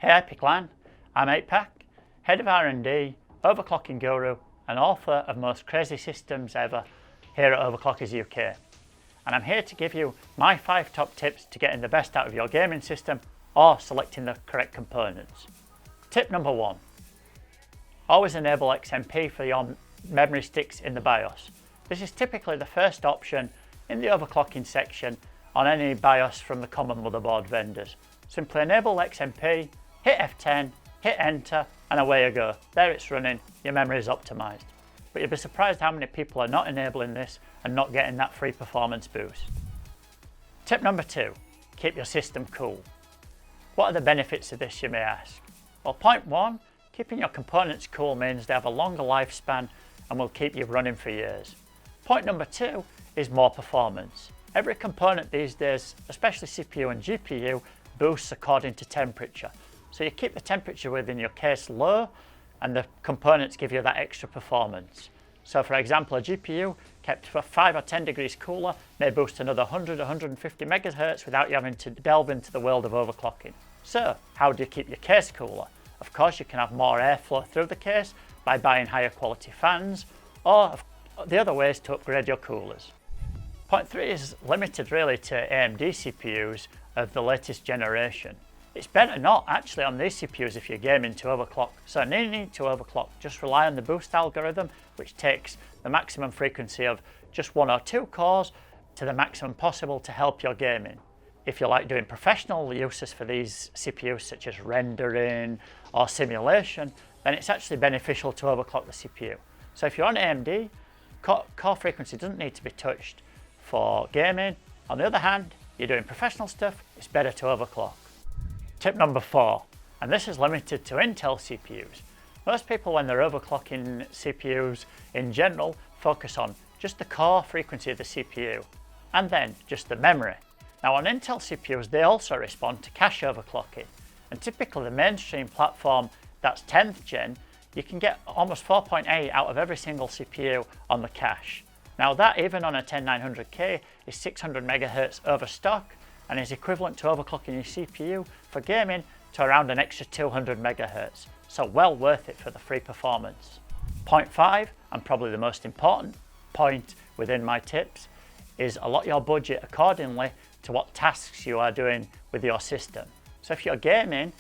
Hey epic.LAN, I'm 8Pack, Head of R&D, Overclocking Guru and author of Most Crazy Systems Ever here at OverclockersUK. And I'm here to give you my 5 top tips to getting the best out of your gaming system or selecting the correct components. Tip number 1. Always enable XMP for your memory sticks in the BIOS. This is typically the first option in the overclocking section on any BIOS from the common motherboard vendors. Simply enable XMP, hit F10, hit enter and away you go. There it's running, your memory is optimized. But you'll be surprised how many people are not enabling this and not getting that free performance boost. Tip number 2, keep your system cool. What are the benefits of this, you may ask? Well, point 1, keeping your components cool means they have a longer lifespan and will keep you running for years. Point number 2 is more performance. Every component these days, especially CPU and GPU, boosts according to temperature. So you keep the temperature within your case low and the components give you that extra performance. So for example, a GPU kept for 5 or 10 degrees cooler may boost another 100-150 megahertz without you having to delve into the world of overclocking. So how do you keep your case cooler? Of course you can have more airflow through the case by buying higher quality fans, or the other way is to upgrade your coolers. Point 3 is limited really to AMD CPUs of the latest generation. It's better not actually on these CPUs if you're gaming to overclock. So no need to overclock, just rely on the boost algorithm, which takes the maximum frequency of just 1 or 2 cores to the maximum possible to help your gaming. If you like doing professional uses for these CPUs such as rendering or simulation, then it's actually beneficial to overclock the CPU. So if you're on AMD, core frequency doesn't need to be touched for gaming. On the other hand, you're doing professional stuff, it's better to overclock. Tip number 4, and this is limited to Intel CPUs. Most people when they're overclocking CPUs in general focus on just the core frequency of the CPU and then just the memory. Now on Intel CPUs they also respond to cache overclocking, and typically the mainstream platform that's 10th gen, you can get almost 4.8 out of every single CPU on the cache. Now that even on a 10900K is 600 MHz over stock and is equivalent to overclocking your CPU for gaming to around an extra 200 MHz. So well worth it for the free performance. Point 5, and probably the most important point within my tips, is allot your budget accordingly to what tasks you are doing with your system. So if you're gaming,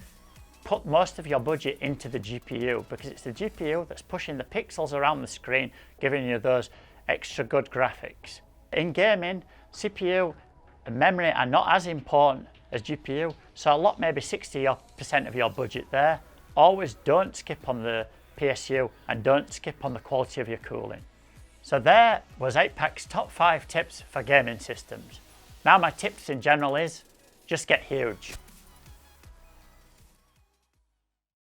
put most of your budget into the GPU because it's the GPU that's pushing the pixels around the screen, giving you those extra good graphics. In gaming, CPU and memory are not as important as GPU, so allot maybe 60% of your budget there. Always don't skip on the PSU and don't skip on the quality of your cooling. So there was 8Pack's top 5 tips for gaming systems. Now my tips in general is, just get huge.